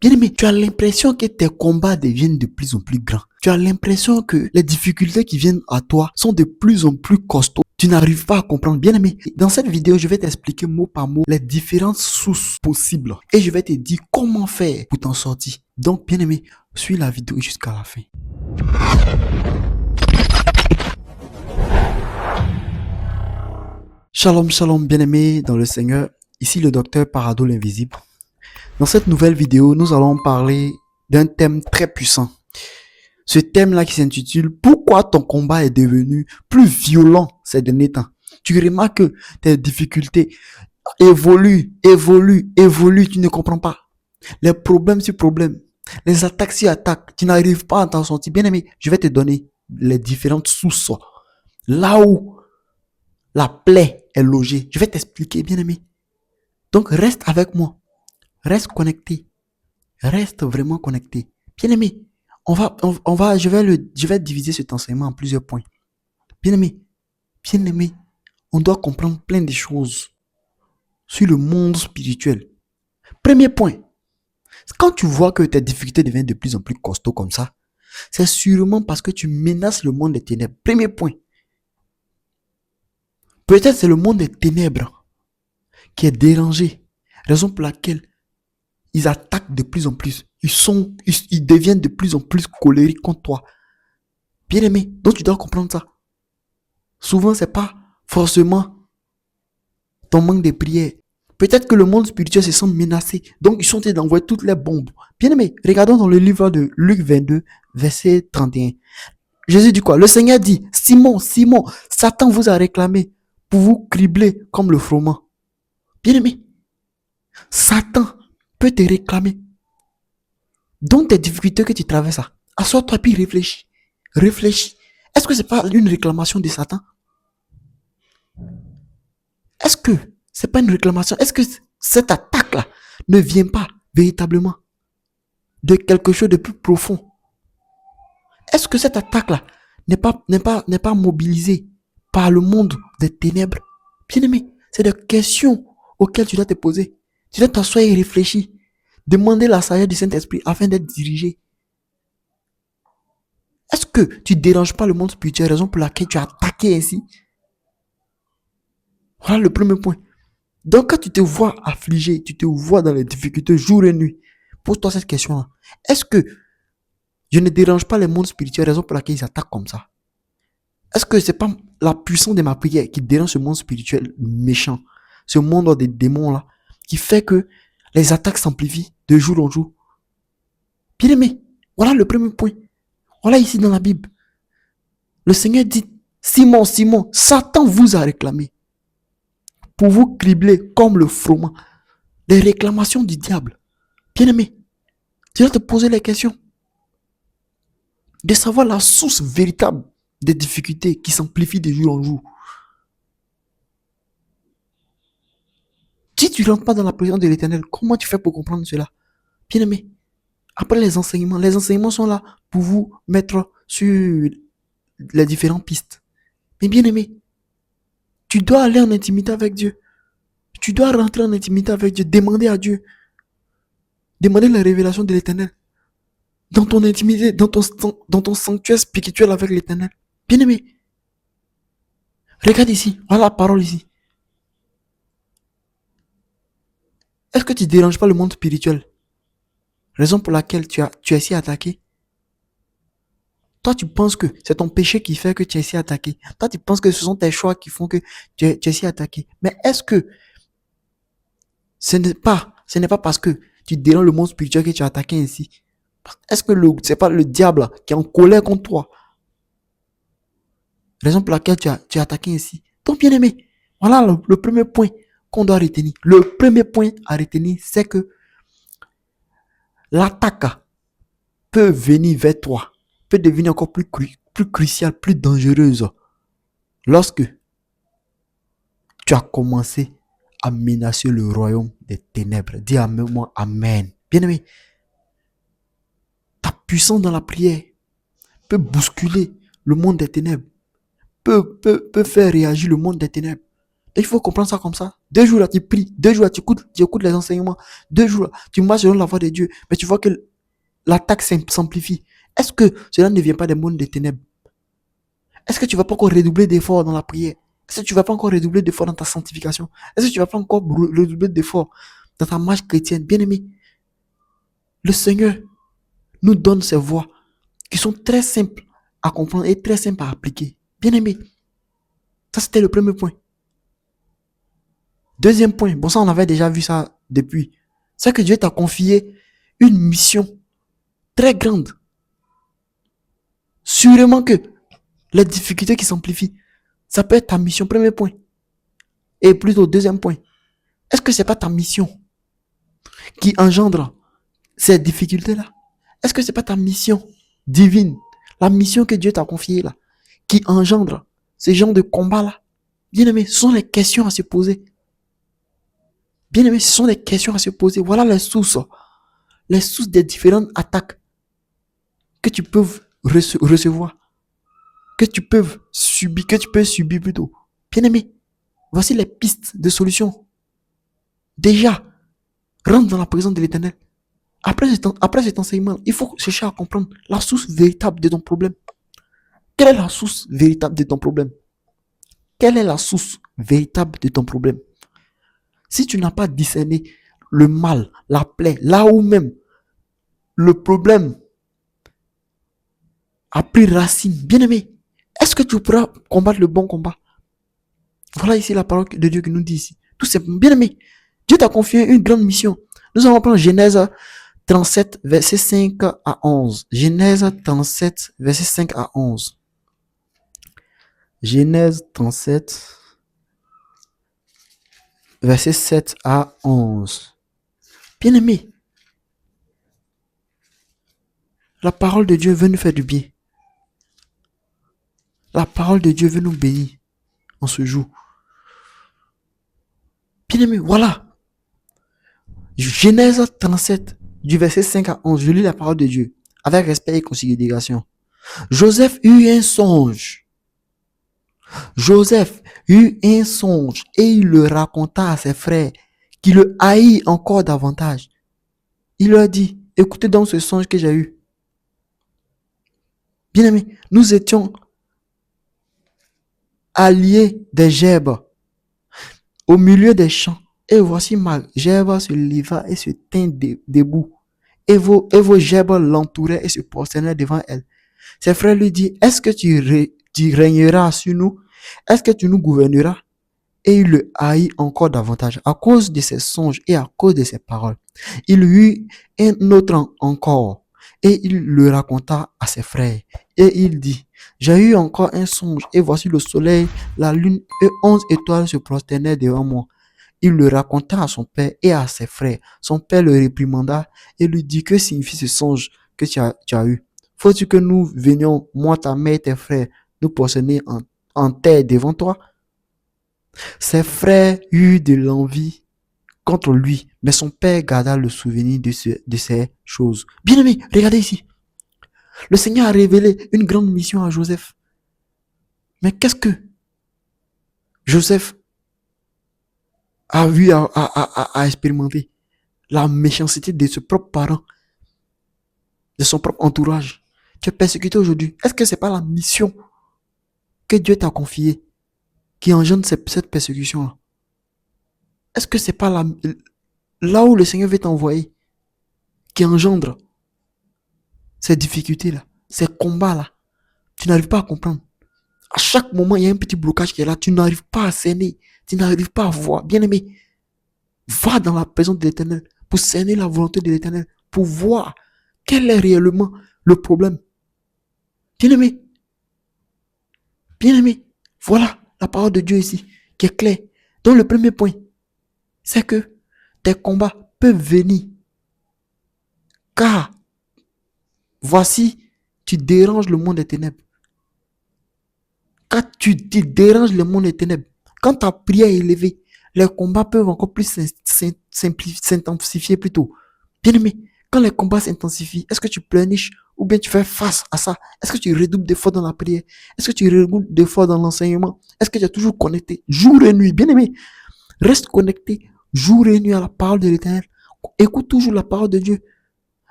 Bien aimé, tu as l'impression que tes combats deviennent de plus en plus grands. Tu as l'impression que les difficultés qui viennent à toi sont de plus en plus costauds. Tu n'arrives pas à comprendre. Bien aimé, dans cette vidéo, je vais t'expliquer mot par mot les différentes sources possibles. Et je vais te dire comment faire pour t'en sortir. Donc, bien aimé, suis la vidéo jusqu'à la fin. Shalom, shalom, bien aimé dans le Seigneur. Ici le docteur Parado l'invisible. Dans cette nouvelle vidéo, nous allons parler d'un thème très puissant. Ce thème-là qui s'intitule « Pourquoi ton combat est devenu plus violent ces derniers temps ?» Tu remarques que tes difficultés évoluent, tu ne comprends pas. Les problèmes sur problèmes, les attaques sur attaques, tu n'arrives pas à t'en sortir. Bien aimé, je vais te donner les différentes sources. Là où la plaie est logée, je vais t'expliquer, bien aimé. Donc reste avec moi. Reste connecté. Reste vraiment connecté. Bien aimé, je vais diviser cet enseignement en plusieurs points. Bien aimé, on doit comprendre plein de choses sur le monde spirituel. Premier point, quand tu vois que tes difficultés deviennent de plus en plus costauds comme ça, c'est sûrement parce que tu menaces le monde des ténèbres. Premier point. Peut-être c'est le monde des ténèbres qui est dérangé. Raison pour laquelle ils attaquent de plus en plus. Ils deviennent de plus en plus colériques contre toi. Bien aimé, donc tu dois comprendre ça. Souvent, c'est pas forcément ton manque de prière. Peut-être que le monde spirituel se sent menacé. Donc, ils sont en train d'envoyer toutes les bombes. Bien aimé, regardons dans le livre de Luc 22, verset 31. Jésus dit quoi? Le Seigneur dit, Simon, Simon, Satan vous a réclamé pour vous cribler comme le froment. Bien aimé, Satan peut te réclamer. Dans tes difficultés que tu traverses, assois-toi puis réfléchis. Réfléchis. Est-ce que c'est pas une réclamation de Satan? Est-ce que c'est pas une réclamation? Est-ce que cette attaque-là ne vient pas véritablement de quelque chose de plus profond? Est-ce que cette attaque-là n'est pas mobilisée par le monde des ténèbres? Bien aimé, c'est des questions auxquelles tu dois te poser. Tu dois t'asseoir et réfléchir. Demander la sagesse du Saint-Esprit afin d'être dirigé. Est-ce que tu ne déranges pas le monde spirituel, raison pour laquelle tu as attaqué ainsi? Voilà le premier point. Donc quand tu te vois affligé, tu te vois dans les difficultés jour et nuit, pose-toi cette question-là. Est-ce que je ne dérange pas le monde spirituel, raison pour laquelle ils attaquent comme ça? Est-ce que c'est pas la puissance de ma prière qui dérange ce monde spirituel méchant, ce monde des démons-là, qui fait que les attaques s'amplifient de jour en jour? Bien aimé, voilà le premier point. Voilà ici dans la Bible. Le Seigneur dit, Simon, Simon, Satan vous a réclamé pour vous cribler comme le froment. Des réclamations du diable. Bien aimé, tu dois te poser les questions. De savoir la source véritable des difficultés qui s'amplifient de jour en jour. Si tu ne rentres pas dans la présence de l'Éternel, comment tu fais pour comprendre cela? Bien aimé, après les enseignements sont là pour vous mettre sur les différentes pistes. Mais bien aimé, tu dois aller en intimité avec Dieu. Tu dois rentrer en intimité avec Dieu, demander à Dieu. Demander la révélation de l'Éternel. Dans ton intimité, dans ton sanctuaire spirituel avec l'Éternel. Bien aimé, regarde ici, voilà la parole ici. Est-ce que tu ne déranges pas le monde spirituel? Raison pour laquelle tu es si attaqué. Toi, tu penses que c'est ton péché qui fait que tu es si attaqué. Toi, tu penses que ce sont tes choix qui font que tu es si attaqué. Mais est-ce que ce n'est pas parce que tu déranges le monde spirituel que tu es attaqué ainsi? Est-ce que c'est pas le diable qui est en colère contre toi? Raison pour laquelle tu es attaqué ainsi. Donc, bien aimé, voilà le premier point qu'on doit retenir. Le premier point à retenir, c'est que l'attaque peut venir vers toi, peut devenir encore plus cruciale, plus dangereuse lorsque tu as commencé à menacer le royaume des ténèbres. Dis avec moi Amen. Bien aimé, ta puissance dans la prière peut bousculer le monde des ténèbres, peut faire réagir le monde des ténèbres. Et il faut comprendre ça comme ça. 2 jours là, tu pries. 2 jours là, tu écoutes les enseignements. 2 jours là, tu marches selon la voie de Dieu. Mais tu vois que l'attaque s'amplifie. Est-ce que cela ne vient pas des mondes des ténèbres? Est-ce que tu vas pas encore redoubler d'efforts dans la prière? Est-ce que tu vas pas encore redoubler d'efforts dans ta sanctification? Est-ce que tu vas pas encore redoubler d'efforts dans ta marche chrétienne? Bien-aimé, le Seigneur nous donne ces voies qui sont très simples à comprendre et très simples à appliquer. Bien-aimé, ça c'était le premier point. Deuxième point, bon ça on avait déjà vu ça depuis, c'est que Dieu t'a confié une mission très grande. Sûrement que les difficultés qui s'amplifient, ça peut être ta mission, premier point. Et plutôt deuxième point, est-ce que c'est pas ta mission qui engendre ces difficultés-là? Est-ce que c'est pas ta mission divine, la mission que Dieu t'a confiée là, qui engendre ce genre de combat-là? Bien-aimé, ce sont les questions à se poser. Bien-aimé, ce sont des questions à se poser. Voilà les sources des différentes attaques que tu peux recevoir, que tu peux subir plutôt. Bien-aimé, voici les pistes de solutions. Déjà, rentre dans la présence de l'Éternel. Après cet enseignement, il faut chercher à comprendre la source véritable de ton problème. Quelle est la source véritable de ton problème? Quelle est la source véritable de ton problème? Si tu n'as pas discerné le mal, la plaie, là où même le problème a pris racine, bien-aimé, est-ce que tu pourras combattre le bon combat? Voilà ici la parole de Dieu qui nous dit ici. Tout simplement, bien-aimé, Dieu t'a confié une grande mission. Nous allons prendre Genèse 37, verset 5 à 11. Genèse 37, verset 5 à 11. Genèse 37, verset 7 à 11. Bien-aimé, la parole de Dieu veut nous faire du bien. La parole de Dieu veut nous bénir en ce jour. Bien-aimé, voilà. Genèse 37, du verset 5 à 11. Je lis la parole de Dieu avec respect et considération. Joseph eut un songe. Joseph eut un songe et il le raconta à ses frères qui le haït encore davantage. Il leur dit, écoutez donc ce songe que j'ai eu. Bien-aimé, nous étions alliés des gerbes au milieu des champs. Et voici ma gerbe se leva et se tint debout. Et vos gerbes l'entouraient et se prosternèrent devant elle. Ses frères lui disent, est-ce que tu régneras sur nous? Est-ce que tu nous gouverneras? Et il le haït encore davantage à cause de ses songes et à cause de ses paroles. Il eut un autre encore et il le raconta à ses frères. Et il dit, j'ai eu encore un songe et voici le soleil, la lune et 11 étoiles se prosternaient devant moi. Il le raconta à son père et à ses frères. Son père le réprimanda et lui dit, que signifie ce songe que tu as eu? Faut-il que nous venions, moi, ta mère et tes frères, nous prosterner en terre devant toi? Ses frères eurent de l'envie contre lui, mais son père garda le souvenir de ces choses. Bien-aimé, regardez ici. Le Seigneur a révélé une grande mission à Joseph. Mais qu'est-ce que Joseph a eu à expérimenter? La méchanceté de ses propres parents, de son propre entourage. Tu es persécuté aujourd'hui. Est-ce que c'est pas la mission que Dieu t'a confiée qui engendre cette persécution-là? Est-ce que c'est pas là où le Seigneur veut t'envoyer qui engendre ces difficultés-là, ces combats-là? Tu n'arrives pas à comprendre. À chaque moment, il y a un petit blocage qui est là. Tu n'arrives pas à cerner. Tu n'arrives pas à voir. Bien-aimé, va dans la présence de l'Éternel pour cerner la volonté de l'Éternel, pour voir quel est réellement le problème. Bien-aimé, bien-aimé, voilà la parole de Dieu ici, qui est claire. Donc le premier point, c'est que tes combats peuvent venir. Car, voici, tu déranges le monde des ténèbres. Quand tu déranges le monde des ténèbres, quand ta prière est élevée, les combats peuvent encore plus s'intensifier plutôt. Bien-aimé, quand les combats s'intensifient, est-ce que tu pleurniches ou bien tu fais face à ça? Est-ce que tu redoubles d'efforts dans la prière? Est-ce que tu redoubles d'efforts dans l'enseignement? Est-ce que tu es toujours connecté jour et nuit? Bien-aimé, Reste connecté jour et nuit à la parole de l'Éternel. Écoute toujours la parole de Dieu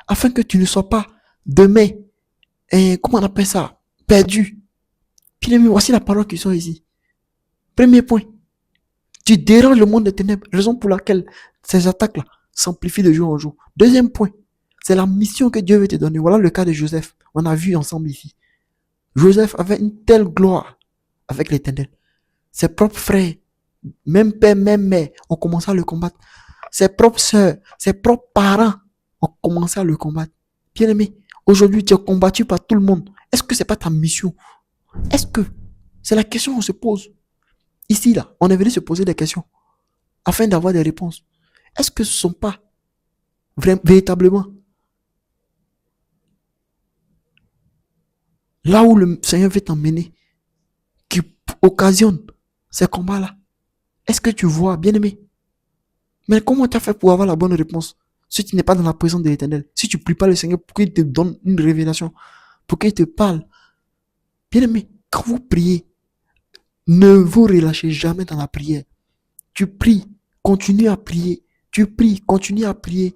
afin que tu ne sois pas demain, comment on appelle ça, perdu. Puis voici la parole qui sort ici. Premier point, tu déranges le monde des ténèbres, raison pour laquelle ces attaques-là s'amplifient de jour en jour. Deuxième point, c'est la mission que Dieu veut te donner. Voilà le cas de Joseph. On a vu ensemble ici. Joseph avait une telle gloire avec l'Éternel. Ses propres frères, même père, même mère, ont commencé à le combattre. Ses propres sœurs, ses propres parents ont commencé à le combattre. Bien aimé, aujourd'hui tu es combattu par tout le monde. Est-ce que c'est pas ta mission? Est-ce que c'est la question qu'on se pose? Ici, là, on est venu se poser des questions afin d'avoir des réponses. Est-ce que ce ne sont pas véritablement là où le Seigneur veut t'emmener qui occasionne ces combats-là? Est-ce que tu vois, bien aimé? Mais comment tu as fait pour avoir la bonne réponse si tu n'es pas dans la présence de l'Éternel? Si tu ne pries pas le Seigneur pour qu'il te donne une révélation, pour qu'il te parle. Bien aimé, quand vous priez, ne vous relâchez jamais dans la prière. Tu pries, continue à prier. Tu pries, continue à prier.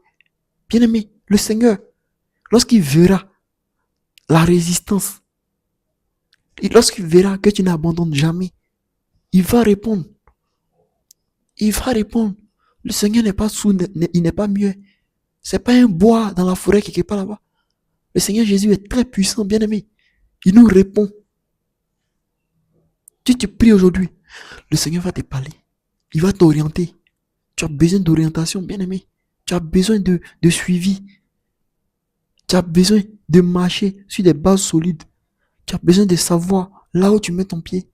Bien aimé, le Seigneur, lorsqu'il verra la résistance, et lorsqu'il verra que tu n'abandonnes jamais, il va répondre. Il va répondre. Le Seigneur n'est pas sourd, il n'est pas muet. C'est pas un bois dans la forêt qui est pas là-bas. Le Seigneur Jésus est très puissant, bien aimé. Il nous répond. Si tu pries aujourd'hui, le Seigneur va te parler. Il va t'orienter. Tu as besoin d'orientation, bien aimé. Tu as besoin de suivi. Tu as besoin de marcher sur des bases solides. Tu as besoin de savoir là où tu mets ton pied.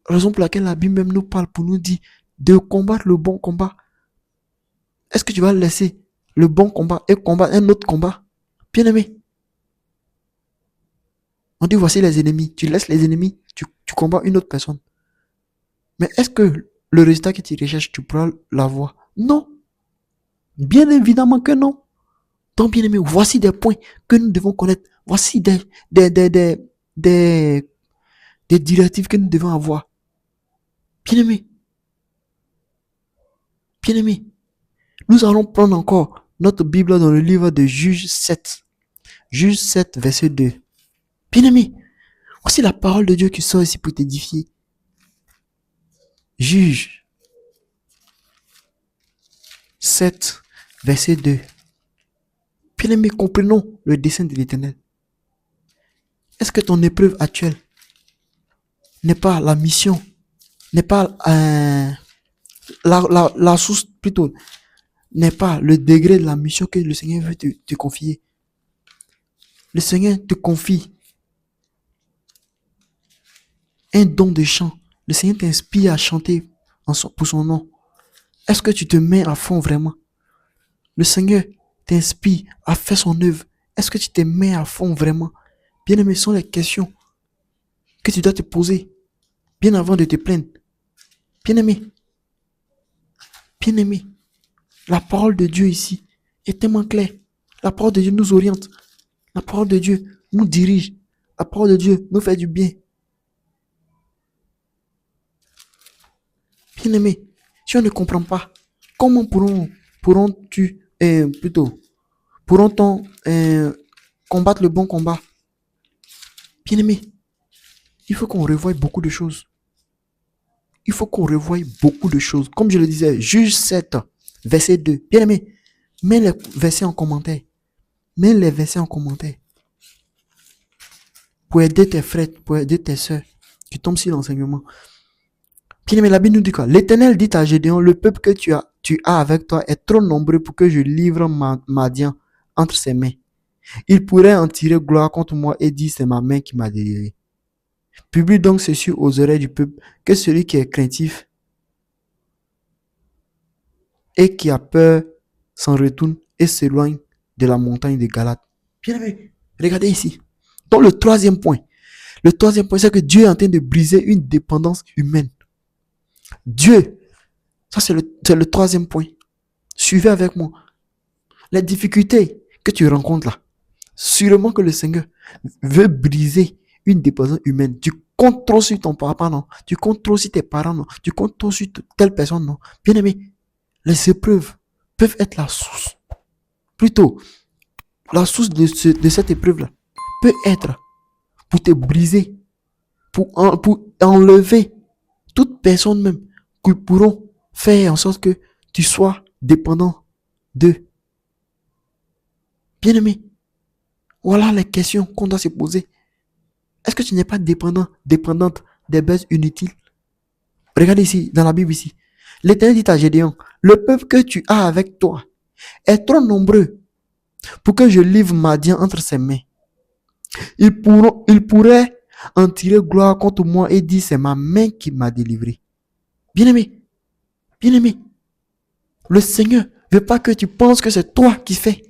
Raison pour laquelle la Bible même nous parle pour nous dire de combattre le bon combat. Est-ce que tu vas laisser le bon combat et combattre un autre combat? Bien aimé. On dit voici les ennemis. Tu laisses les ennemis, tu combats une autre personne. Mais est-ce que le résultat que tu recherches, tu pourras l'avoir? Non. Bien évidemment que non. Donc bien aimé, voici des points que nous devons connaître. Voici des directives que nous devons avoir. Bien aimé. Bien aimé. Nous allons prendre encore notre Bible dans le livre de Juge 7. Juge 7, verset 2. Bien aimé, voici la parole de Dieu qui sort ici pour t'édifier. Juge 7, verset 2. Bien aimé, comprenons le dessein de l'Éternel. Est-ce que ton épreuve actuelle n'est pas la mission, n'est pas la source plutôt, n'est pas le degré de la mission que le Seigneur veut te confier? Le Seigneur te confie un don de chant. Le Seigneur t'inspire à chanter pour son nom. Est-ce que tu te mets à fond vraiment? Le Seigneur t'inspire à faire son œuvre. Est-ce que tu te mets à fond vraiment? Bien aimé, ce sont les questions que tu dois te poser bien avant de te plaindre. Bien aimé, la parole de Dieu ici est tellement claire. La parole de Dieu nous oriente. La parole de Dieu nous dirige. La parole de Dieu nous fait du bien. Bien aimé, si on ne comprend pas, comment pourront-on combattre le bon combat? Bien aimé, il faut qu'on revoie beaucoup de choses. Comme je le disais, Juge 7, verset 2. Bien aimé, mets les versets en commentaire. Pour aider tes frères, pour aider tes soeurs qui tombent sur l'enseignement. Bien aimé, la Bible nous dit quoi? L'Éternel dit à Gédéon, le peuple que tu as avec toi est trop nombreux pour que je livre Madian entre ses mains. Il pourrait en tirer gloire contre moi et dire c'est ma main qui m'a délivré. Publie donc ceci aux oreilles du peuple, que celui qui est craintif et qui a peur s'en retourne et s'éloigne de la montagne de Galate. Bien aimé, regardez ici. Donc le troisième point, c'est que Dieu est en train de briser une dépendance humaine. Dieu, ça c'est le troisième point. Suivez avec moi. Les difficultés que tu rencontres là, sûrement que le Seigneur veut briser une dépendance humaine. Tu comptes trop sur ton papa, non. Tu comptes trop sur tes parents, non. Tu comptes trop sur telle personne, non. Bien aimé, les épreuves peuvent être la source. Plutôt, la source de cette épreuve-là peut être pour te briser, pour enlever toute personne même qui pourront faire en sorte que tu sois dépendant d'eux. Bien aimé, voilà les questions qu'on doit se poser. Est-ce que tu n'es pas dépendante des bêtes inutiles? Regarde ici, dans la Bible ici. L'Éternel dit à Gédéon, le peuple que tu as avec toi est trop nombreux pour que je livre Madian entre ses mains. Ils pourraient en tirer gloire contre moi et dire c'est ma main qui m'a délivré. Bien-aimé, bien-aimé, le Seigneur ne veut pas que tu penses que c'est toi qui fais.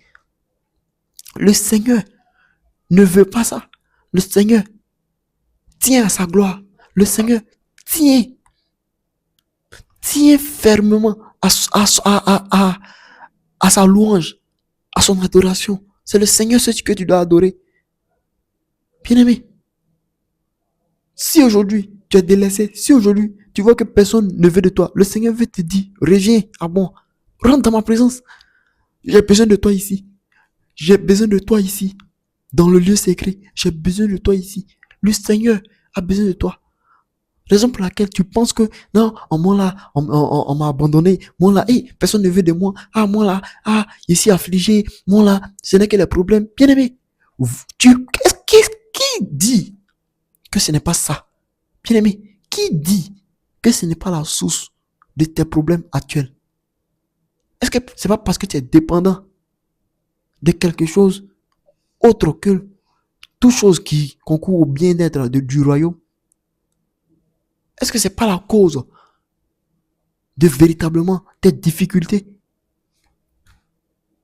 Le Seigneur ne veut pas ça. Le Seigneur tient à sa gloire. Le Seigneur tient fermement à sa louange, à son adoration. C'est le Seigneur ce que tu dois adorer. Bien-aimé, si aujourd'hui tu es délaissé, si aujourd'hui tu vois que personne ne veut de toi, le Seigneur veut te dire, reviens à moi, rentre dans ma présence. J'ai besoin de toi ici. J'ai besoin de toi ici. Dans le lieu secret, j'ai besoin de toi ici. Le Seigneur a besoin de toi. Raison pour laquelle tu penses que non, moi là, on m'a abandonné. Moi là, personne ne veut de moi. Ah, moi là, je suis affligé. Moi là, ce n'est que les problèmes. Bien aimé, qui dit que ce n'est pas ça? Bien aimé, qui dit que ce n'est pas la source de tes problèmes actuels? Est-ce que c'est pas parce que tu es dépendant de quelque chose autre que toute chose qui concourt au bien-être du royaume? Est-ce que c'est pas la cause de véritablement tes difficultés?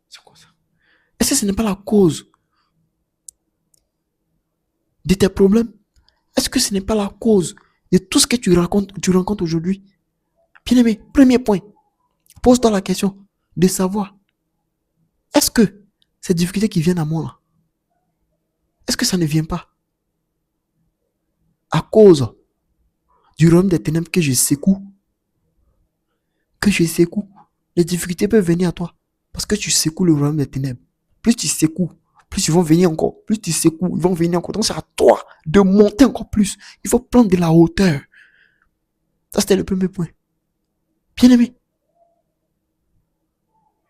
C'est quoi ça? Est-ce que ce n'est pas la cause de tes problèmes? Est-ce que ce n'est pas la cause de tout ce que tu rencontres aujourd'hui? Bien aimé, premier point, pose-toi la question de savoir, est-ce que ces difficultés qui viennent à moi là, est-ce que ça ne vient pas à cause du royaume des ténèbres que je secoue? Les difficultés peuvent venir à toi parce que tu secoues le royaume des ténèbres. Plus tu secoues, plus ils vont venir encore. Plus tu secoues, ils vont venir encore. Donc c'est à toi de monter encore plus. Il faut prendre de la hauteur. Ça, c'était le premier point. Bien-aimé.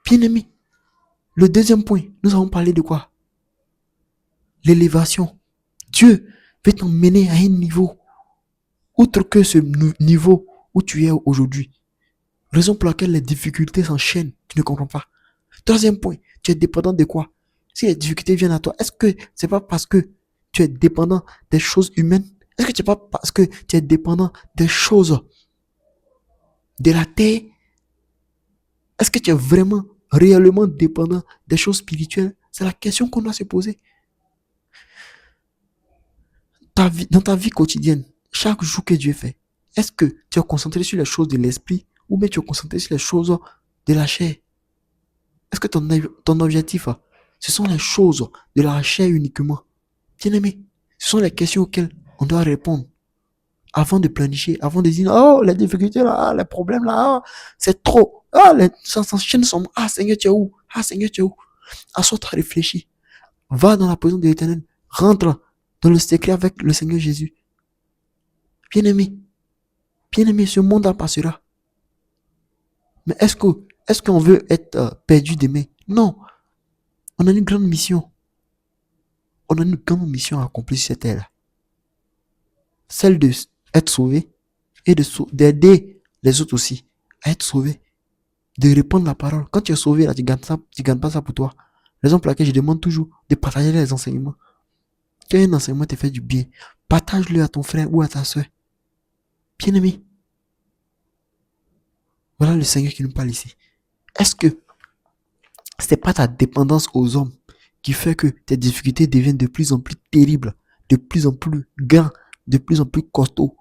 Bien-aimé. Le deuxième point, nous avons parlé de quoi? L'élévation. Dieu veut t'emmener à un niveau outre que ce niveau où tu es aujourd'hui. Raison pour laquelle les difficultés s'enchaînent. Tu ne comprends pas. Troisième point, tu es dépendant de quoi? Si les difficultés viennent à toi, est-ce que c'est pas parce que tu es dépendant des choses humaines? Est-ce que c'est pas parce que tu es dépendant des choses de la terre? Est-ce que tu es vraiment, réellement dépendant des choses spirituelles? C'est la question qu'on doit se poser. Dans ta vie quotidienne, chaque jour que Dieu fait, est-ce que tu es concentré sur les choses de l'esprit ou bien tu es concentré sur les choses de la chair? Est-ce que ton objectif, ce sont les choses de la chair uniquement? Bien-aimé, ce sont les questions auxquelles on doit répondre avant de planifier, avant de dire, oh, les difficultés là, les problèmes là, c'est trop. Ça s'enchaîne sur moi. Ah, Seigneur, tu es où? Ah, Seigneur, tu es où? Assois-toi, réfléchis. Va dans la présence de l'Éternel. Rentre dans le secret avec le Seigneur Jésus. Bien-aimé, ce monde passera. Mais est-ce qu'on veut être perdu demain? Non. On a une grande mission. On a une grande mission à accomplir sur cette terre. Celle d'être sauvé et d'aider les autres aussi à être sauvés. De répandre la parole. Quand tu es sauvé, là, tu gagnes pas ça pour toi. Raison pour laquelle je demande toujours de partager les enseignements. Quand un enseignement te fait du bien, partage-le à ton frère ou à ta soeur. Bien-aimé, voilà le Seigneur qui nous parle ici. Est-ce que c'est pas ta dépendance aux hommes qui fait que tes difficultés deviennent de plus en plus terribles, de plus en plus grands, de plus en plus costauds?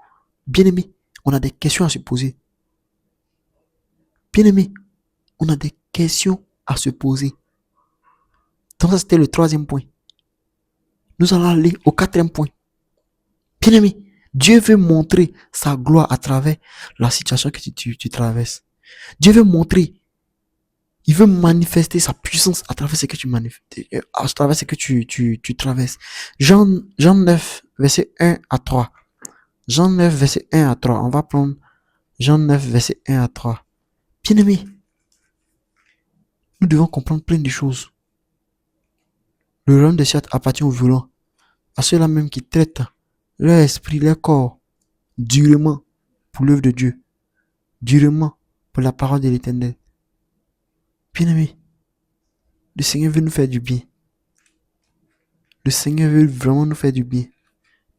Bien-aimé, on a des questions à se poser. Bien-aimé, on a des questions à se poser. Donc ça, c'était le troisième point. Nous allons aller au quatrième point. Bien-aimé, Dieu veut montrer sa gloire à travers la situation que tu traverses. Dieu veut montrer, il veut manifester sa puissance à travers ce que tu à travers ce que tu traverses. Jean 9, verset 1 à 3. Jean 9, verset 1 à 3. On va prendre Jean 9, verset 1 à 3. Bien-aimé, nous devons comprendre plein de choses. Le royaume des cieux appartient aux violents, à ceux-là même qui traitent leur esprit, leur corps, durement pour l'œuvre de Dieu, durement pour la parole de l'Éternel. Bien-aimé, le Seigneur veut nous faire du bien. Le Seigneur veut vraiment nous faire du bien.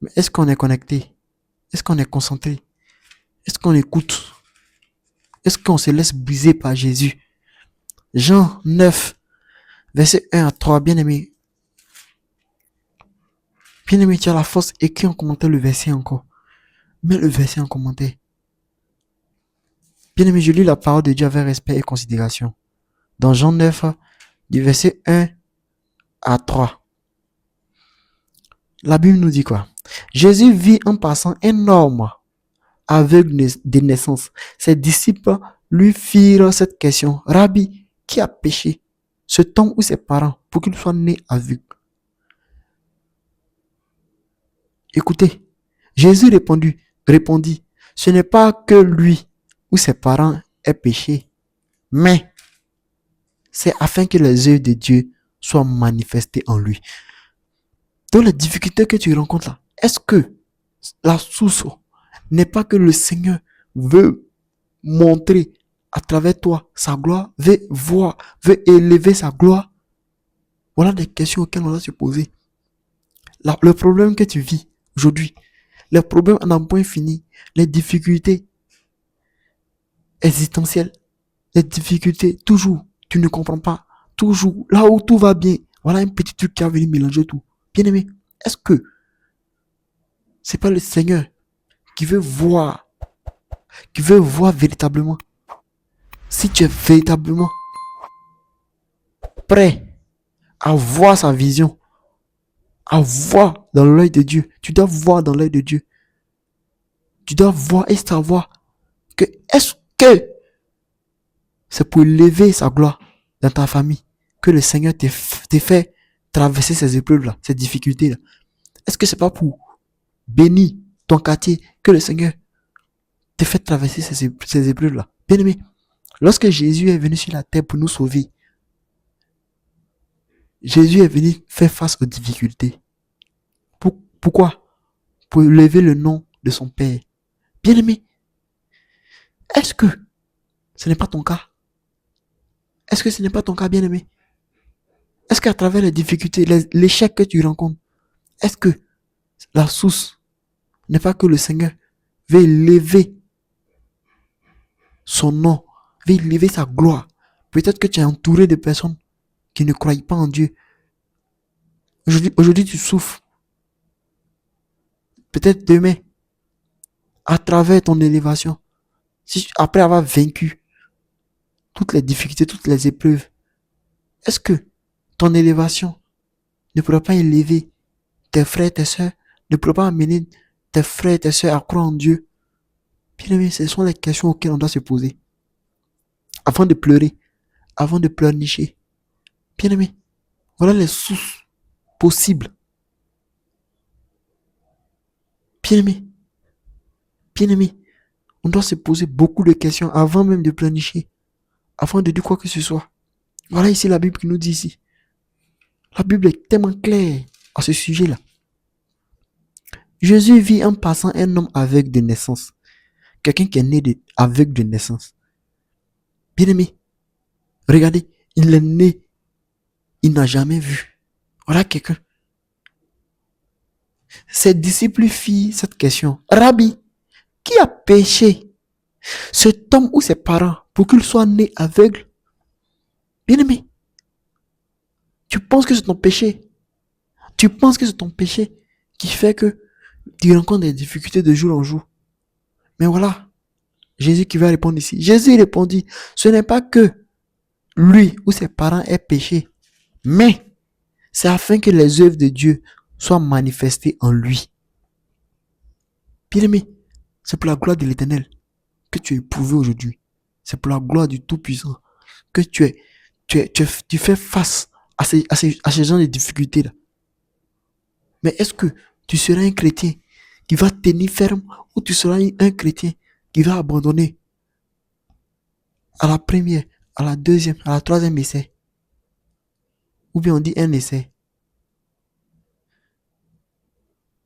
Mais est-ce qu'on est connecté? Est-ce qu'on est concentré? Est-ce qu'on écoute? Est-ce qu'on se laisse briser par Jésus? Jean 9, verset 1 à 3, bien-aimé. Bien-aimé, tu as la force, écris en commentaire le verset encore. Mets le verset en commentaire. Bien-aimé, je lis la parole de Dieu avec respect et considération. Dans Jean 9, du verset 1 à 3. La Bible nous dit quoi? Jésus vit en passant un homme aveugle de naissance. Ses disciples lui firent cette question. Rabbi, qui a péché? Cet homme ou ses parents pour qu'il soit né aveugle? Écoutez, Jésus répondit, ce n'est pas que lui ou ses parents aient péché, mais c'est afin que les œuvres de Dieu soient manifestées en lui. Dans les difficultés que tu rencontres là, est-ce que la source n'est pas que le Seigneur veut montrer à travers toi sa gloire, veut élever sa gloire? Voilà des questions auxquelles on doit se poser. Le problème que tu vis aujourd'hui, les problèmes à un point fini, les difficultés existentielles, les difficultés, toujours, tu ne comprends pas, toujours, là où tout va bien, voilà un petit truc qui a venu mélanger tout. Bien aimé, est-ce que c'est pas le Seigneur qui veut voir véritablement? Si tu es véritablement prêt à voir sa vision, à voir dans l'œil de Dieu, tu dois voir dans l'œil de Dieu. Tu dois voir et savoir que est-ce que c'est pour élever sa gloire dans ta famille que le Seigneur t'a fait traverser ces épreuves-là, ces difficultés-là? Est-ce que c'est pas pour bénir ton quartier que le Seigneur t'a fait traverser ces épreuves-là? Bien aimé, lorsque Jésus est venu sur la terre pour nous sauver, Jésus est venu faire face aux difficultés. Pourquoi? Pour élever le nom de son Père. Bien aimé, est-ce que ce n'est pas ton cas? Est-ce que ce n'est pas ton cas, bien aimé? Est-ce qu'à travers les difficultés, l'échec que tu rencontres, est-ce que la source n'est pas que le Seigneur veut élever son nom, veut élever sa gloire? Peut-être que tu es entouré de personnes qui ne croient pas en Dieu. Aujourd'hui tu souffres. Peut-être demain, à travers ton élévation, après avoir vaincu toutes les difficultés, toutes les épreuves, est-ce que ton élévation ne pourra pas élever tes frères, tes sœurs, ne pourra pas amener tes frères et tes sœurs à croire en Dieu? Bien aimé, ce sont les questions auxquelles on doit se poser. Avant de pleurer, avant de pleurnicher. Bien aimé, voilà les sources possibles. Bien aimé, bien aimé, on doit se poser beaucoup de questions avant même de pleurnicher, avant de dire quoi que ce soit. Voilà ici la Bible qui nous dit ici. La Bible est tellement claire à ce sujet-là. Jésus vit en passant un homme aveugle de naissance. Quelqu'un qui est né aveugle de naissance. Bien aimé, regardez, il est né, il n'a jamais vu. Voilà quelqu'un. Ses disciples lui firent cette question. Rabbi, qui a péché? Cet homme ou ses parents pour qu'il soit né aveugle? Bien aimé, tu penses que c'est ton péché? Tu penses que c'est ton péché qui fait que tu rencontres des difficultés de jour en jour? Mais voilà, Jésus qui va répondre ici. Jésus répondit, ce n'est pas que lui ou ses parents aient péché, mais c'est afin que les œuvres de Dieu soient manifestées en lui. Bien-aimé, c'est pour la gloire de l'Éternel que tu es éprouvé aujourd'hui. C'est pour la gloire du Tout-Puissant que tu fais face à ces gens de difficultés-là. Mais est-ce que tu seras un chrétien qui va tenir ferme ou tu seras un chrétien qui va abandonner à la première, à la deuxième, à la troisième essai? Ou bien on dit un essai.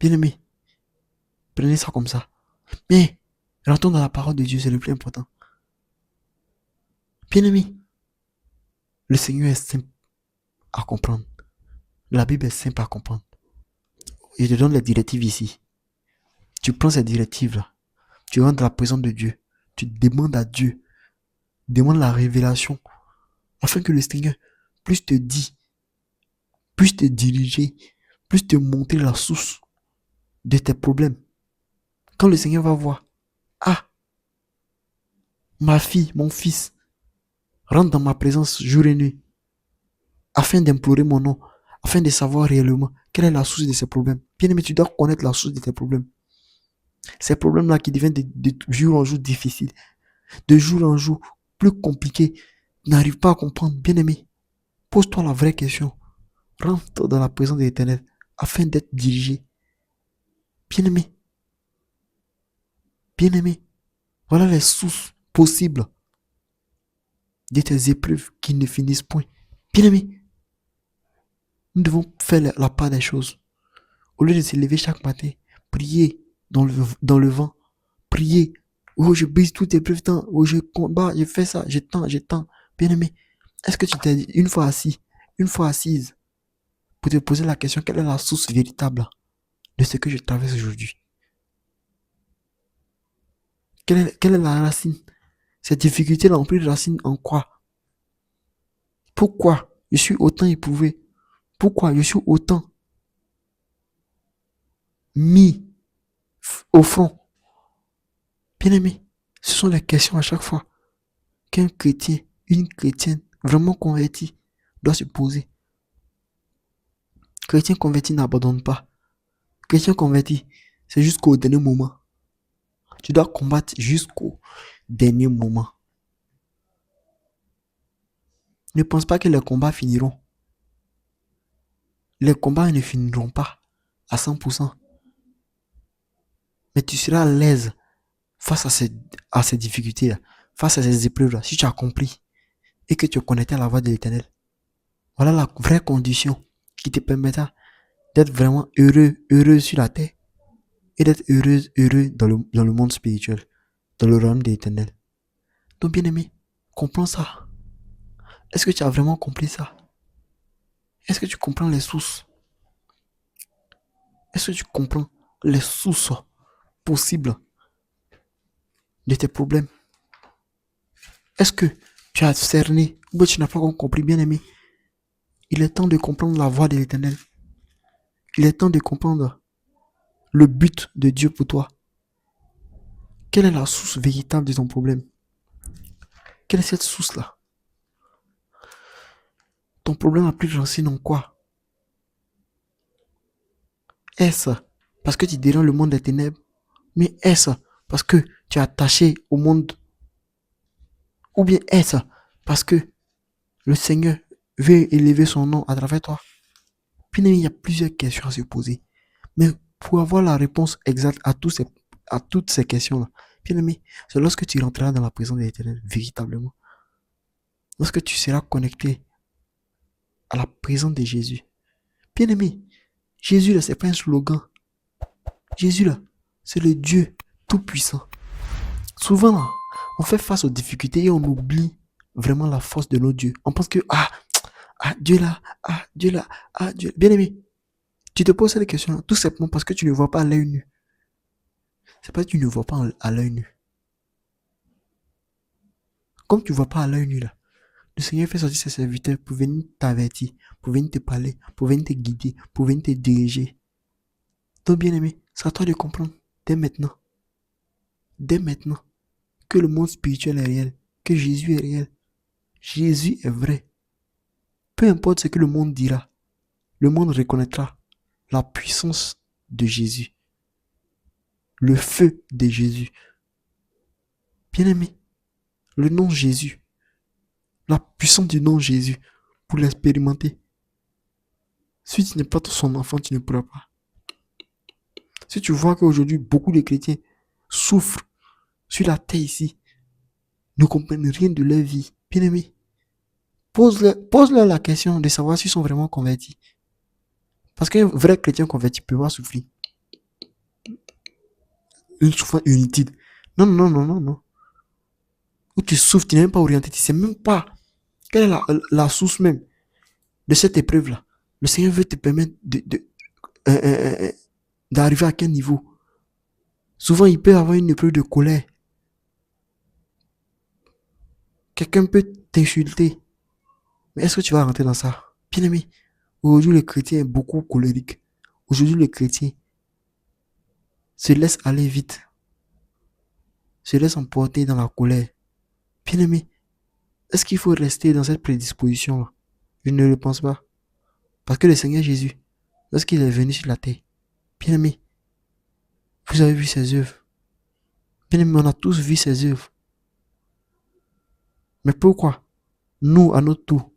Bien-aimé, prenez ça comme ça. Mais rentrons dans la parole de Dieu, c'est le plus important. Bien-aimé, le Seigneur est simple à comprendre. La Bible est simple à comprendre. Je te donne les directives ici. Tu prends ces directives-là. Tu rentres dans la présence de Dieu. Tu demandes à Dieu. Demande la révélation. Afin que le Seigneur puisse te dire, puisse te diriger, puisse te montrer la source de tes problèmes. Quand le Seigneur va voir, ah, ma fille, mon fils, rentre dans ma présence jour et nuit, afin d'implorer mon nom, afin de savoir réellement quelle est la source de ces problèmes. Bien aimé, tu dois connaître la source de tes problèmes. Ces problèmes-là qui deviennent de jour en jour difficiles, de jour en jour plus compliqués, n'arrive pas à comprendre. Bien aimé, pose-toi la vraie question. Rentre dans la présence de l'Éternel afin d'être dirigé. Bien aimé, bien aimé, voilà les sources possibles de tes épreuves qui ne finissent point. Bien aimé, nous devons faire la part des choses. Au lieu de se lever chaque matin, prier dans le vent, prier. Oh, je brise toutes les épreuves, oh, je combats, je fais ça, je tends. Bien aimé, est-ce que tu t'es dit une fois assise, pour te poser la question, quelle est la source véritable de ce que je traverse aujourd'hui? Quelle est la racine? Cette difficulté-là ont pris racine en quoi? Pourquoi je suis autant éprouvé? Pourquoi je suis autant mis au front? Bien aimé, ce sont les questions à chaque fois qu'un chrétien, une chrétienne vraiment convertie doit se poser. Chrétien converti n'abandonne pas. Chrétien converti, c'est jusqu'au dernier moment. Tu dois combattre jusqu'au dernier moment. Ne pense pas que les combats finiront. Les combats ne finiront pas à 100%. Mais tu seras à l'aise face à ces difficultés-là, face à ces épreuves-là, si tu as compris et que tu es connecté à la voix de l'Éternel. Voilà la vraie condition qui te permettra d'être vraiment heureux sur la terre et d'être heureux dans le monde spirituel, dans le royaume de l'Éternel. Donc, bien aimé, comprends ça. Est-ce que tu as vraiment compris ça? Est-ce que tu comprends les sources? Est-ce que tu comprends les sources possibles de tes problèmes? Est-ce que tu as cerné ou tu n'as pas encore compris, bien aimé? Il est temps de comprendre la voix de l'Éternel. Il est temps de comprendre le but de Dieu pour toi. Quelle est la source véritable de ton problème? Quelle est cette source-là? Ton problème a pris racine en quoi? Est-ce parce que tu déranges le monde des ténèbres? Mais est-ce parce que tu es attaché au monde? Ou bien est-ce parce que le Seigneur veut élever son nom à travers toi? Puis il y a plusieurs questions à se poser. Mais pour avoir la réponse exacte à toutes ces questions-là, bien aimé, c'est lorsque tu rentreras dans la présence de l'Éternel, véritablement. Lorsque tu seras connecté à la présence de Jésus. Bien aimé, Jésus là, c'est pas un slogan. Jésus là, c'est le Dieu tout-puissant. Souvent là, on fait face aux difficultés et on oublie vraiment la force de notre Dieu. On pense que, Dieu là, Dieu là, Dieu. Bien aimé, tu te poses cette question là, tout simplement parce que tu ne vois pas à l'œil nu. C'est parce que tu ne vois pas à l'œil nu. Comme tu ne vois pas à l'œil nu là, le Seigneur fait sortir ses serviteurs pour venir t'avertir, pour venir te parler, pour venir te guider, pour venir te diriger. Donc bien aimé, c'est à toi de comprendre dès maintenant, que le monde spirituel est réel, que Jésus est réel. Jésus est vrai. Peu importe ce que le monde dira, le monde reconnaîtra la puissance de Jésus. le feu de Jésus. Bien-aimé, le nom Jésus, la puissance du nom Jésus, pour l'expérimenter. Si tu n'es pas son enfant, tu ne pourras pas. Si tu vois qu'aujourd'hui, beaucoup de chrétiens souffrent sur la terre ici, ne comprennent rien de leur vie, bien-aimé, pose-leur la question de savoir s'ils sont vraiment convertis. Parce qu'un vrai chrétien converti peut pas souffrir. Une souffrance inutile. Non, non, non, non, non. Où tu souffres, tu n'es même pas orienté, tu sais même pas quelle est la source même de cette épreuve-là. Le Seigneur veut te permettre d'arriver à quel niveau. Souvent, il peut y avoir une épreuve de colère. Quelqu'un peut t'insulter. Mais est-ce que tu vas rentrer dans ça? Bien aimé, aujourd'hui, le chrétien est beaucoup colérique. Aujourd'hui, le chrétien se laisse aller vite. Se laisse emporter dans la colère. Bien aimé, est-ce qu'il faut rester dans cette prédisposition-là? Je ne le pense pas. Parce que le Seigneur Jésus, lorsqu'il est venu sur la terre, bien aimé, vous avez vu ses œuvres. Bien aimé, on a tous vu ses œuvres. Mais pourquoi nous, à notre tour,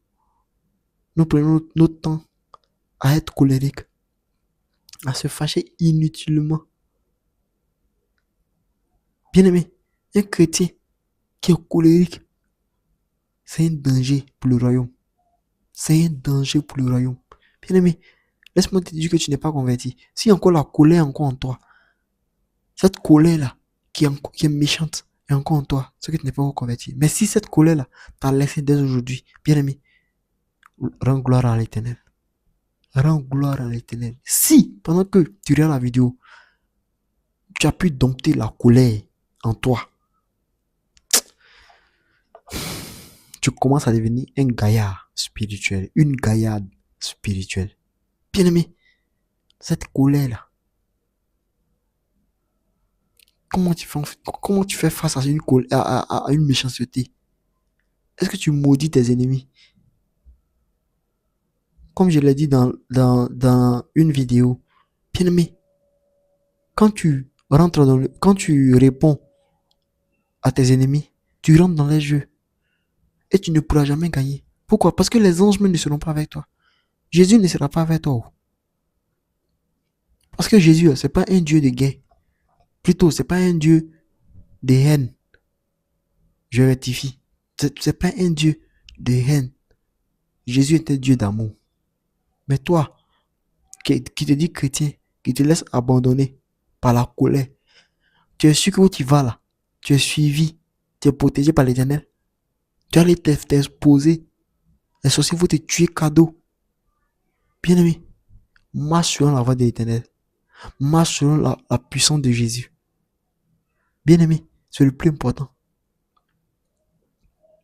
nous prenons notre temps à être colériques, à se fâcher inutilement? Bien aimé, un chrétien qui est colérique, c'est un danger pour le royaume. C'est un danger pour le royaume. Bien aimé, laisse-moi te dire que tu n'es pas converti. Si encore la colère est encore en toi, cette colère-là, qui est méchante, est encore en toi, c'est que tu n'es pas encore converti. Mais si cette colère-là t'a laissé dès aujourd'hui, bien aimé, rends gloire à l'Éternel. Rends gloire à l'Éternel. Si, pendant que tu regardes la vidéo, tu as pu dompter la colère en toi, tu commences à devenir un gaillard spirituel, une gaillarde spirituelle. Bien aimé, cette colère-là, comment tu fais face à une colère, à une méchanceté? Est-ce que tu maudis tes ennemis? Comme je l'ai dit dans une vidéo, bien aimé, quand tu réponds à tes ennemis, tu rentres dans les jeux et tu ne pourras jamais gagner. Pourquoi? Parce que les anges même ne seront pas avec toi. Jésus ne sera pas avec toi. Parce que Jésus, c'est pas un Dieu de guerre. Plutôt, c'est pas un Dieu de haine. Je rectifie. C'est pas un Dieu de haine. Jésus était Dieu d'amour. Mais toi, qui te dis chrétien, qui te laisse abandonner par la colère, tu es sûr que où tu vas là, tu es suivi, tu es protégé par l'Éternel. Tu allais t'exposer. Les sorciers vont te tuer cadeau. Bien aimé, marche selon la voie de l'Éternel. Marche selon la puissance de Jésus. Bien aimé, c'est le plus important.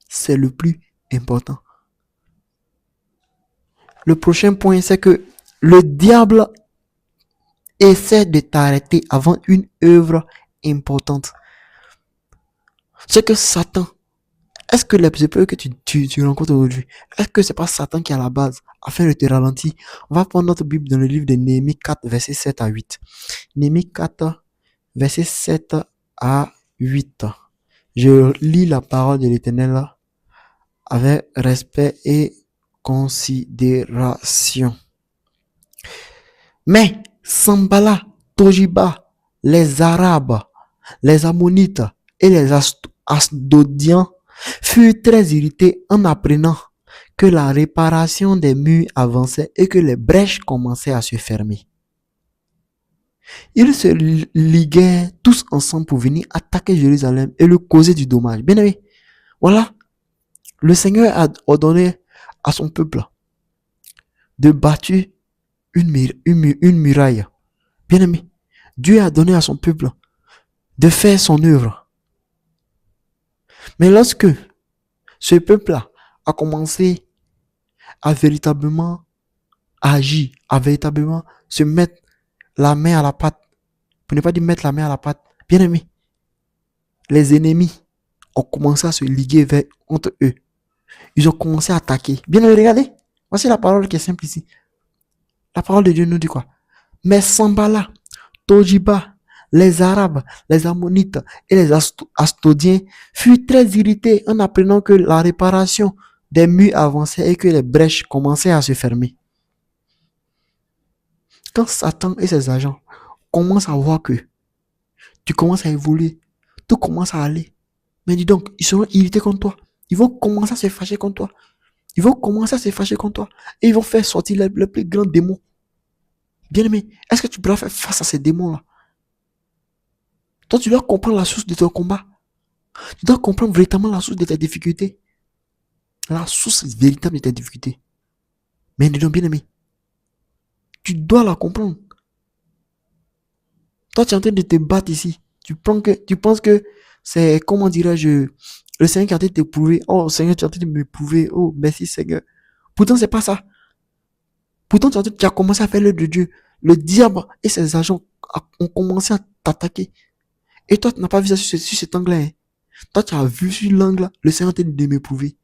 C'est le plus important. Le prochain point, c'est que le diable essaie de t'arrêter avant une œuvre importante. C'est que Satan, est-ce que les épreuves que tu rencontres aujourd'hui, est-ce que c'est pas Satan qui est à la base afin de te ralentir? On va prendre notre Bible dans le livre de Néhémie 4, versets 7 à 8. Néhémie 4, versets 7 à 8. Je lis la parole de l'Éternel avec respect et considération. Mais Sambala, Tojiba, les Arabes, les Ammonites et les Asdodiens furent très irrités en apprenant que la réparation des murs avançait et que les brèches commençaient à se fermer. Ils se liguèrent tous ensemble pour venir attaquer Jérusalem et le causer du dommage. Bien aimé, voilà, le Seigneur a ordonné à son peuple de bâtir une muraille. Bien aimé, Dieu a donné à son peuple de faire son œuvre. Mais lorsque ce peuple-là a commencé à véritablement agir, à véritablement se mettre la main à la pâte, pour ne pas dire mettre la main à la pâte, bien aimé, les ennemis ont commencé à se liguer entre eux. Ils ont commencé à attaquer. Bien aimé, regardez, voici la parole qui est simple ici. La parole de Dieu nous dit quoi? Mais Sambala, Tojiba, les Arabes, les Ammonites et les Astodiens furent très irrités en apprenant que la réparation des murs avançait et que les brèches commençaient à se fermer. Quand Satan et ses agents commencent à voir que tu commences à évoluer, tout commence à aller, mais dis donc, ils seront irrités contre toi. Ils vont commencer à se fâcher contre toi. Ils vont commencer à se fâcher contre toi. Et ils vont faire sortir les plus grands démons. Bien-aimé, est-ce que tu pourras faire face à ces démons-là? Toi, tu dois comprendre la source de ton combat. Tu dois comprendre véritablement la source de tes difficultés. La source véritable de tes difficultés. Mais dis donc, bien-aimé, tu dois la comprendre. Toi, tu es en train de te battre ici. Tu penses que c'est, comment dirais-je, le Seigneur qui est en train de te prouver. Oh, Seigneur, tu es en train de me prouver. Oh, merci, Seigneur. Pourtant, c'est pas ça. Pourtant, tu as commencé à faire l'œuvre de Dieu. Le diable et ses agents ont commencé à t'attaquer. Et toi, tu n'as pas vu ça sur cet angle-là. Hein. Toi, tu as vu sur l'angle-là, le Seigneur est en train de m'éprouver.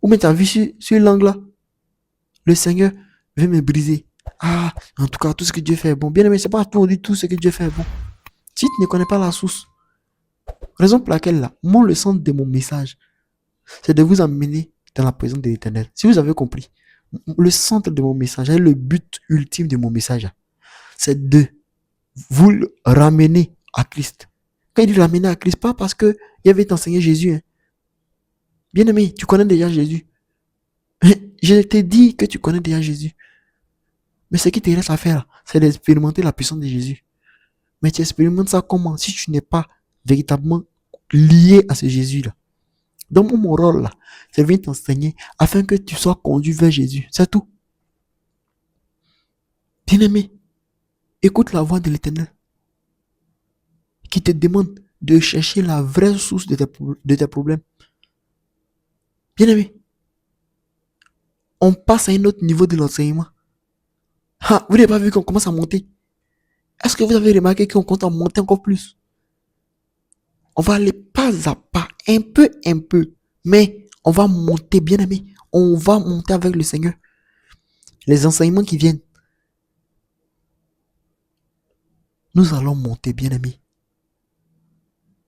Ou bien tu as vu sur l'angle-là, le Seigneur veut me briser. Ah, en tout cas, tout ce que Dieu fait est bon. Bien aimé, c'est pas pour dire tout ce que Dieu fait est bon. Si tu ne connais pas la source, raison pour laquelle là, moi, le centre de mon message, c'est de vous amener dans la présence de l'Éternel. Si vous avez compris, le centre de mon message, et le but ultime de mon message, c'est de vous ramener à Christ. Quand il dit ramener à Christ, pas parce que il avait enseigné Jésus. Hein. Bien aimé, tu connais déjà Jésus. Je t'ai dit que tu connais déjà Jésus. Mais ce qui te reste à faire, c'est d'expérimenter la puissance de Jésus. Mais tu expérimentes ça comment? Si tu n'es pas véritablement lié à ce Jésus-là. Donc mon rôle là, c'est de venir t'enseigner afin que tu sois conduit vers Jésus. C'est tout. Bien-aimé, écoute la voix de l'Éternel qui te demande de chercher la vraie source de tes problèmes. Bien-aimé, on passe à un autre niveau de l'enseignement. Ah, vous n'avez pas vu qu'on commence à monter? Est-ce que vous avez remarqué qu'on compte à monter encore plus? On va aller pas à pas, un peu, mais on va monter, bien aimé. On va monter avec le Seigneur. Les enseignements qui viennent, nous allons monter, bien aimé.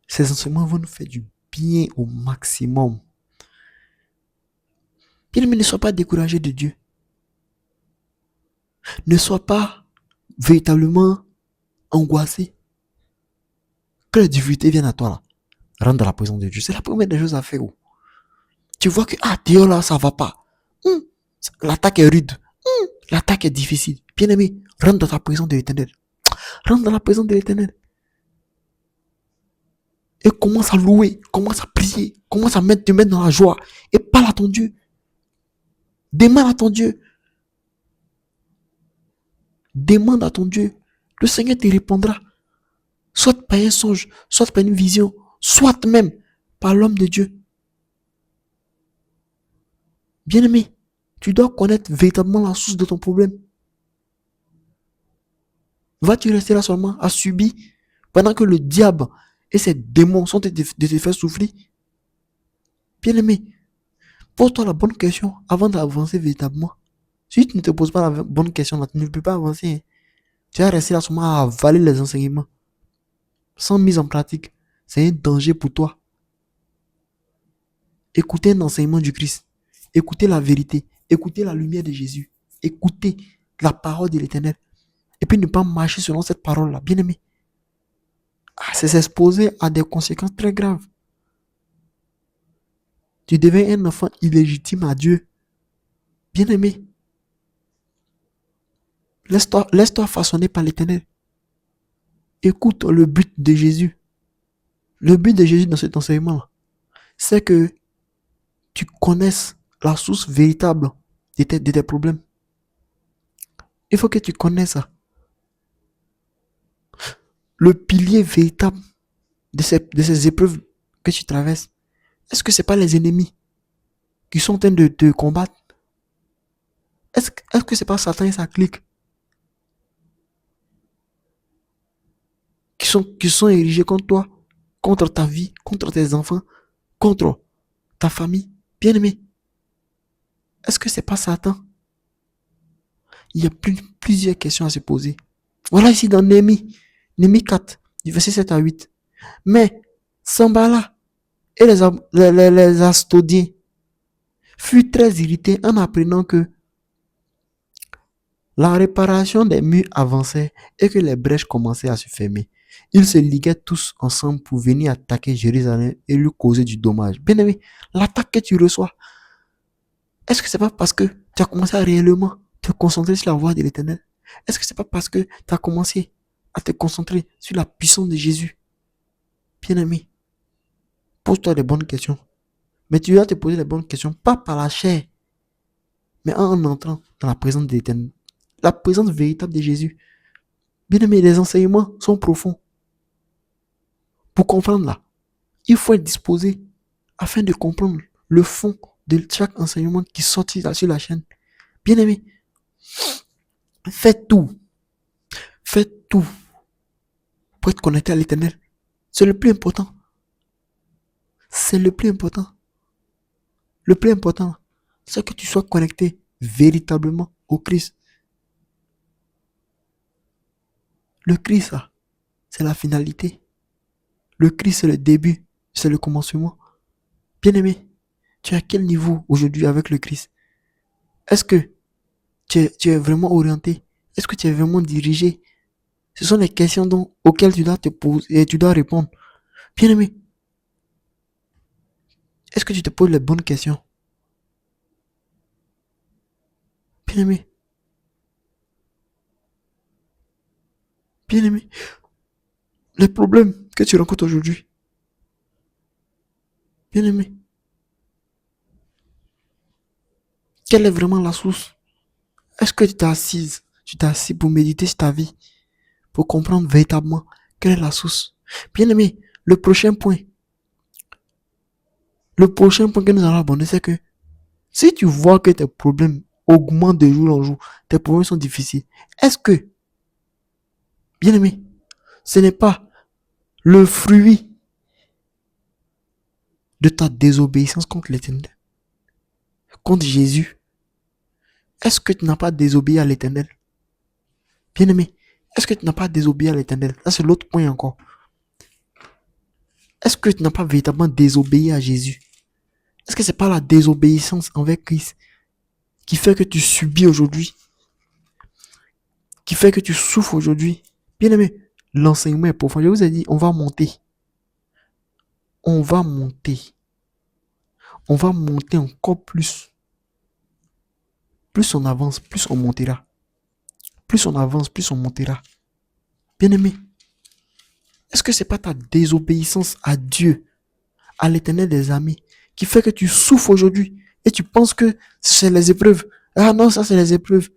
Ces enseignements vont nous faire du bien au maximum. Bien aimé, ne sois pas découragé de Dieu. Ne sois pas véritablement angoissé. Que les difficultés viennent à toi là. Rentre dans la présence de Dieu. C'est la première des choses à faire. Tu vois que, Dieu là, ça va pas. L'attaque est rude. L'attaque est difficile. Bien aimé, rentre dans ta présence de l'Éternel. Rentre dans la présence de l'Éternel. Et commence à louer, commence à prier, commence à te mettre dans la joie. Et parle à ton Dieu. Demande à ton Dieu. Demande à ton Dieu. Le Seigneur te répondra. Soit par un songe, soit par une vision, soit même par l'homme de Dieu. Bien-aimé, tu dois connaître véritablement la source de ton problème. Vas-tu rester là seulement à subir pendant que le diable et ses démons sont de te faire souffrir? Bien-aimé, pose-toi la bonne question avant d'avancer véritablement. Si tu ne te poses pas la bonne question, là, tu ne peux pas avancer. Hein. Tu vas rester là seulement à avaler les enseignements. Sans mise en pratique. C'est un danger pour toi. Écoutez un enseignement du Christ. Écoutez la vérité. Écoutez la lumière de Jésus. Écoutez la parole de l'Éternel. Et puis ne pas marcher selon cette parole-là. Bien aimé. C'est s'exposer à des conséquences très graves. Tu deviens un enfant illégitime à Dieu. Bien aimé. Laisse-toi façonner par l'Éternel. Écoute le but de Jésus. Le but de Jésus dans cet enseignement, c'est que tu connaisses la source véritable de tes problèmes. Il faut que tu connaisses ça. Le pilier véritable de ces épreuves que tu traverses. Est-ce que ce n'est pas les ennemis qui sont en train de te combattre? Est-ce que ce n'est pas Satan et sa clique qui sont érigés contre toi, contre ta vie, contre tes enfants, contre ta famille? Bien aimé, est-ce que ce n'est pas Satan? Il y a plusieurs questions à se poser. Voilà ici dans Néhémie, Néhémie 4, du verset 7 à 8. Mais Sambala et les Astodiens furent très irrités en apprenant que la réparation des murs avançait et que les brèches commençaient à se fermer. Ils se liguaient tous ensemble pour venir attaquer Jérusalem et lui causer du dommage. Bien aimé, l'attaque que tu reçois, est-ce que c'est pas parce que tu as commencé à réellement te concentrer sur la voix de l'Éternel? Est-ce que c'est pas parce que tu as commencé à te concentrer sur la puissance de Jésus? Bien aimé, pose-toi les bonnes questions. Mais tu dois te poser les bonnes questions, pas par la chair, mais en entrant dans la présence de l'Éternel. La présence véritable de Jésus. Bien aimé, les enseignements sont profonds. Pour comprendre là, il faut être disposé afin de comprendre le fond de chaque enseignement qui sortit sur la chaîne. Bien aimé, faites tout pour être connecté à l'Éternel. C'est le plus important. C'est le plus important. Le plus important, c'est que tu sois connecté véritablement au Christ. Le Christ, là, c'est la finalité. Le Christ, c'est le début, c'est le commencement. Bien aimé, tu es à quel niveau aujourd'hui avec le Christ? Est-ce que tu es vraiment orienté? Est-ce que tu es vraiment dirigé? Ce sont les questions auxquelles tu dois te poser et tu dois répondre. Bien aimé, est-ce que tu te poses les bonnes questions? Bien aimé, bien aimé, les problèmes que tu rencontres aujourd'hui, bien aimé, quelle est vraiment la source? Est-ce que tu t'es assis pour méditer sur ta vie, pour comprendre véritablement quelle est la source? Bien aimé, le prochain point que nous allons aborder, c'est que si tu vois que tes problèmes augmentent de jour en jour, tes problèmes sont difficiles, est-ce que, bien aimé, ce n'est pas le fruit de ta désobéissance contre l'Éternel, contre Jésus? Est-ce que tu n'as pas désobéi à l'Éternel? Bien aimé, est-ce que tu n'as pas désobéi à l'Éternel? Ça, c'est l'autre point encore. Est-ce que tu n'as pas véritablement désobéi à Jésus? Est-ce que c'est pas la désobéissance envers Christ qui fait que tu subis aujourd'hui, qui fait que tu souffres aujourd'hui? Bien aimé, l'enseignement est profond. Je vous ai dit, on va monter. On va monter. On va monter encore plus. Plus on avance, plus on montera. Plus on avance, plus on montera. Bien aimé, est-ce que c'est pas ta désobéissance à Dieu, à l'Éternel des armées, qui fait que tu souffres aujourd'hui et tu penses que c'est les épreuves? Ah non, ça c'est les épreuves.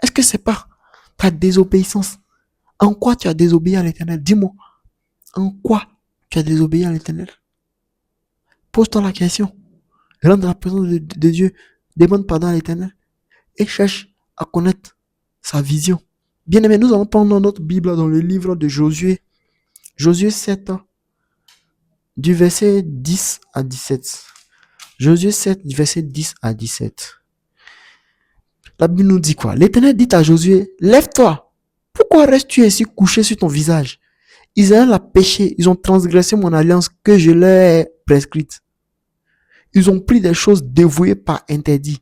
Est-ce que c'est pas ta désobéissance? En quoi tu as désobéi à l'Éternel? Dis-moi, en quoi tu as désobéi à l'Éternel? Pose-toi la question. Rentre dans la présence de Dieu, demande pardon à l'Éternel et cherche à connaître sa vision. Bien aimé, nous allons prendre notre Bible dans le livre de Josué, Josué 7, du verset 10 à 17. Josué 7, du verset 10 à 17. La Bible nous dit quoi? L'Éternel dit à Josué, lève-toi. Pourquoi restes-tu ainsi couché sur ton visage? Israël a péché, ils ont transgressé mon alliance que je leur ai prescrite. Ils ont pris des choses dévouées par interdit.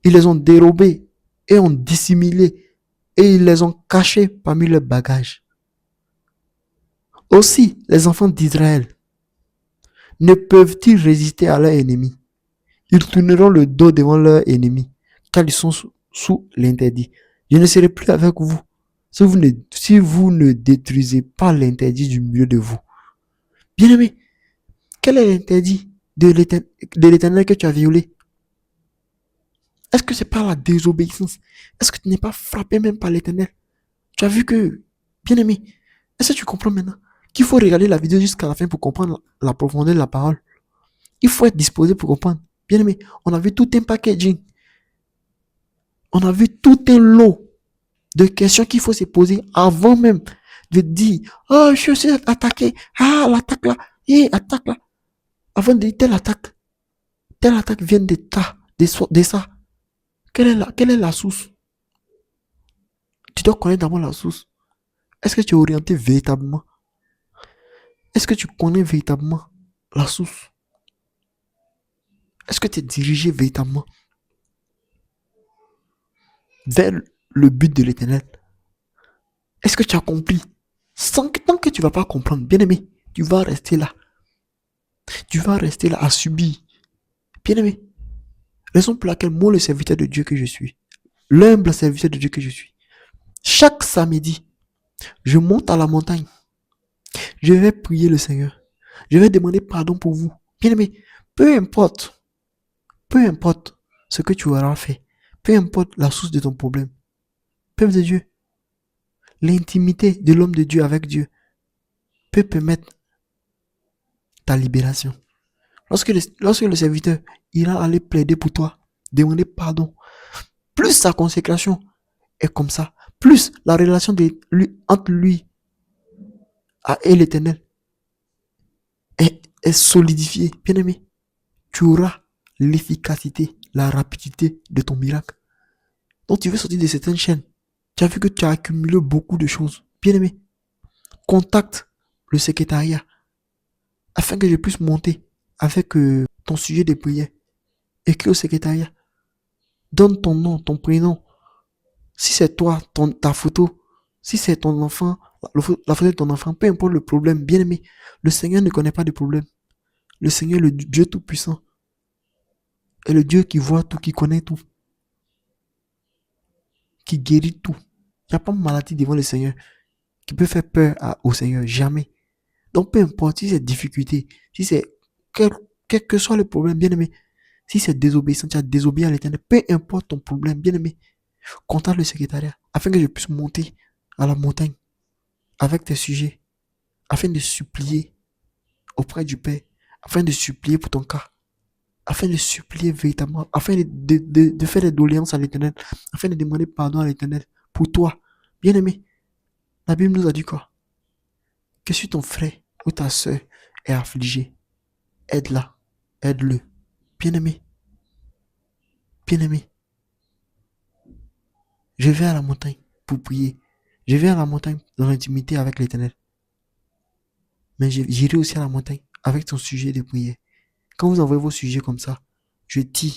Ils les ont dérobées et ont dissimulé et ils les ont cachées parmi leurs bagages. Aussi, les enfants d'Israël ne peuvent-ils résister à leurs ennemis? Ils tourneront le dos devant leurs ennemis, car ils sont sous l'interdit. Je ne serai plus avec vous si vous ne détruisez pas l'interdit du milieu de vous. Bien-aimé, quel est l'interdit de l'Éternel que tu as violé? Est-ce que c'est pas la désobéissance? Est-ce que tu n'es pas frappé même par l'Éternel? Tu as vu que, bien-aimé, est-ce que tu comprends maintenant qu'il faut regarder la vidéo jusqu'à la fin pour comprendre la profondeur de la parole? Il faut être disposé pour comprendre. Bien-aimé, on a vu tout un packaging. On a vu tout un lot de questions qu'il faut se poser avant même de dire, oh, je suis attaqué. Ah, l'attaque là. Attaque là. Avant de dire telle attaque vient de ça. Quelle est la source? Tu dois connaître d'abord la source. Est-ce que tu es orienté véritablement? Est-ce que tu connais véritablement la source? Est-ce que tu es dirigé véritablement vers le but de l'éternel? Est-ce que tu as compris? Tant que tu ne vas pas comprendre, bien aimé, tu vas rester là. Tu vas rester là à subir. Bien aimé, raison pour laquelle moi, le serviteur de Dieu que je suis, l'humble serviteur de Dieu que je suis, chaque samedi, je monte à la montagne. Je vais prier le Seigneur. Je vais demander pardon pour vous. Bien aimé, peu importe, peu importe ce que tu auras fait, peu importe la source de ton problème, peuple de Dieu, l'intimité de l'homme de Dieu avec Dieu peut permettre ta libération. Lorsque le serviteur ira aller plaider pour toi, demander pardon, plus sa consécration est comme ça, plus la relation entre lui et l'éternel est solidifiée. Bien aimé, tu auras l'efficacité, la rapidité de ton miracle. Donc tu veux sortir de certaines chaînes. Tu as vu que tu as accumulé beaucoup de choses. Bien aimé, contacte le secrétariat afin que je puisse monter avec ton sujet de prière. Écris au secrétariat. Donne ton nom, ton prénom. Si c'est toi, ta photo. Si c'est ton enfant, la photo de ton enfant, peu importe le problème, bien aimé. Le Seigneur ne connaît pas de problème. Le Seigneur, le Dieu Tout-Puissant, est le Dieu qui voit tout, qui connaît tout, qui guérit tout. Il n'y a pas de maladie devant le Seigneur qui peut faire peur au Seigneur. Jamais. Donc, peu importe si c'est difficulté, si c'est quel que soit le problème, bien aimé, si c'est désobéissant, tu as désobéi à l'éternel, peu importe ton problème, bien aimé, contacte le secrétariat afin que je puisse monter à la montagne avec tes sujets, afin de supplier auprès du Père, afin de supplier pour ton cas, afin de supplier véritablement, afin de faire des doléances à l'éternel, afin de demander pardon à l'éternel pour toi. Bien aimé, la Bible nous a dit quoi? Que si ton frère ou ta soeur est affligé, aide-la, aide-le. Bien aimé, bien aimé, je vais à la montagne pour prier. Je vais à la montagne dans l'intimité avec l'éternel. Mais j'irai aussi à la montagne avec ton sujet de prière. Quand vous envoyez vos sujets comme ça, je tire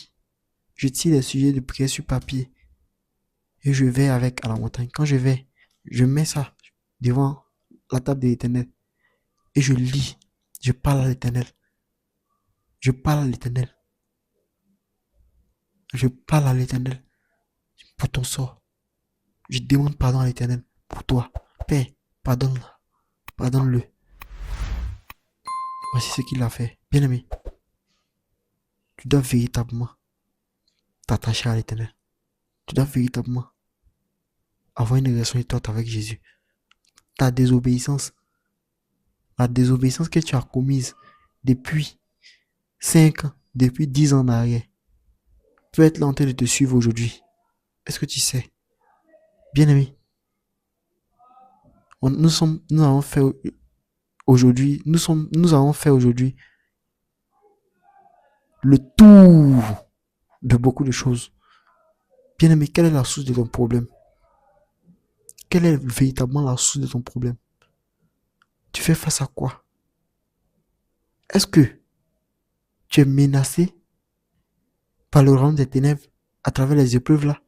les sujets de prière sur papier et je vais avec à la montagne. Quand je vais, je mets ça devant la table de l'éternel et je lis. Je parle à l'éternel. Je parle à l'éternel. Je parle à l'éternel pour ton sort. Je demande pardon à l'éternel pour toi. Père, pardonne-le. Pardonne-le. Voici ce qu'il a fait. Bien aimé, tu dois véritablement t'attacher à l'éternel. Tu dois véritablement avoir une relation étroite avec Jésus. Ta désobéissance, la désobéissance que tu as commise depuis 5 ans, depuis 10 ans en arrière, peut être là en train de te suivre aujourd'hui. Est-ce que tu sais? Bien aimé, nous avons fait aujourd'hui, nous avons fait aujourd'hui le tour de beaucoup de choses. Bien aimé, quelle est la source de ton problème? Quelle est véritablement la source de ton problème? Tu fais face à quoi? Est-ce que tu es menacé par le royaume des ténèbres à travers les épreuves là?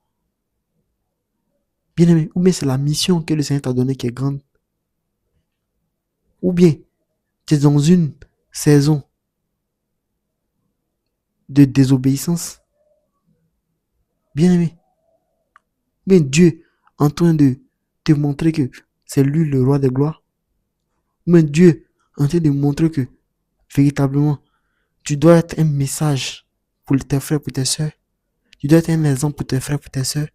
Bien aimé, ou bien c'est la mission que le Seigneur t'a donnée qui est grande? Ou bien tu es dans une saison de désobéissance? Bien aimé, mais Dieu en train de te montrer que c'est lui le roi des gloires? Mais Dieu en train de montrer que véritablement tu dois être un message pour tes frères, pour tes soeurs. Tu dois être un exemple pour tes frères, pour tes soeurs.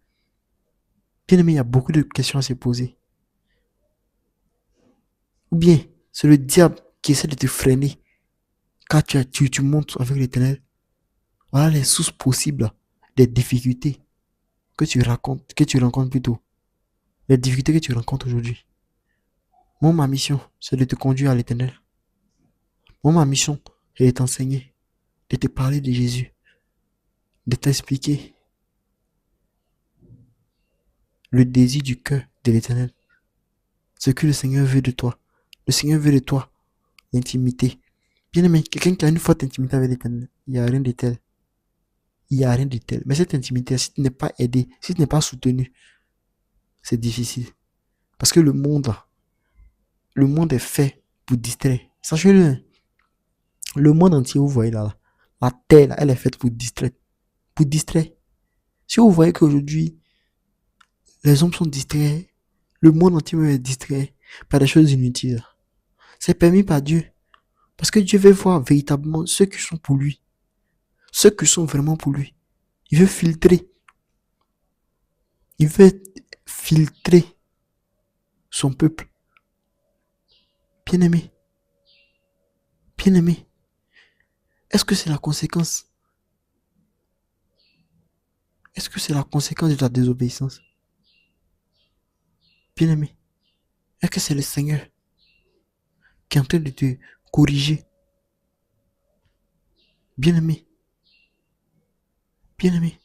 Bien aimé, il y a beaucoup de questions à se poser. Ou bien c'est le diable qui essaie de te freiner quand tu montes avec l'éternel. Voilà les sources possibles des difficultés que tu rencontres plutôt. Les difficultés que tu rencontres aujourd'hui. Moi, ma mission, c'est de te conduire à l'éternel. Moi, ma mission, c'est de t'enseigner, de te parler de Jésus, de t'expliquer le désir du cœur de l'éternel. ce que le Seigneur veut de toi. Le Seigneur veut de toi l'intimité. Bien aimé, quelqu'un qui a une forte intimité avec l'Éternel, il n'y a rien de tel. Il n'y a rien de tel. Mais cette intimité, si tu n'es pas aidé, si tu n'es pas soutenu, c'est difficile. Parce que le monde est fait pour distraire. Sachez-le, hein, le monde entier, vous voyez là, la terre, là, elle est faite pour distraire. Pour distraire. Si vous voyez qu'aujourd'hui, les hommes sont distraits, le monde entier est distrait par des choses inutiles. C'est permis par Dieu. Parce que Dieu veut voir véritablement ceux qui sont pour lui. Ceux qui sont vraiment pour lui. Il veut filtrer. Il veut filtrer son peuple. Bien-aimé. Bien-aimé. Est-ce que c'est la conséquence? Est-ce que c'est la conséquence de ta désobéissance? Bien-aimé. Est-ce que c'est le Seigneur qui est en train de te corriger? Bien-aimé. Bien-aimé.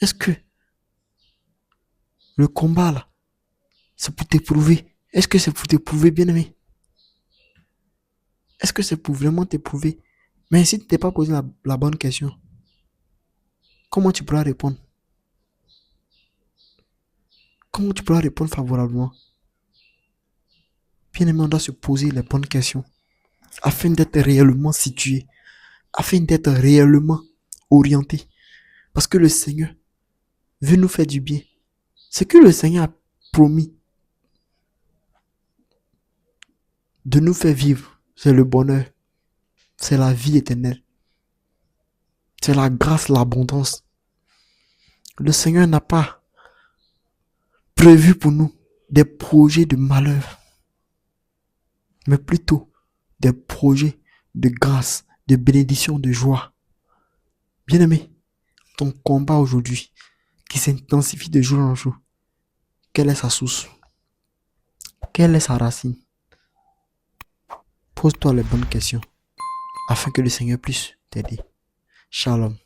Est-ce que le combat là, c'est pour t'éprouver? Est-ce que c'est pour t'éprouver, bien-aimé? Est-ce que c'est pour vraiment t'éprouver? Mais si tu t'es pas posé la bonne question, comment tu pourras répondre? Comment tu pourras répondre favorablement? Bien aimé, on doit se poser les bonnes questions afin d'être réellement situé, afin d'être réellement orienté. Parce que le Seigneur veut nous faire du bien. Ce que le Seigneur a promis de nous faire vivre, c'est le bonheur, c'est la vie éternelle, c'est la grâce, l'abondance. Le Seigneur n'a pas prévu pour nous des projets de malheur, mais plutôt des projets de grâce, de bénédiction, de joie. Bien-aimé, ton combat aujourd'hui, qui s'intensifie de jour en jour, quelle est sa source? Quelle est sa racine? Pose-toi les bonnes questions afin que le Seigneur puisse t'aider. Shalom.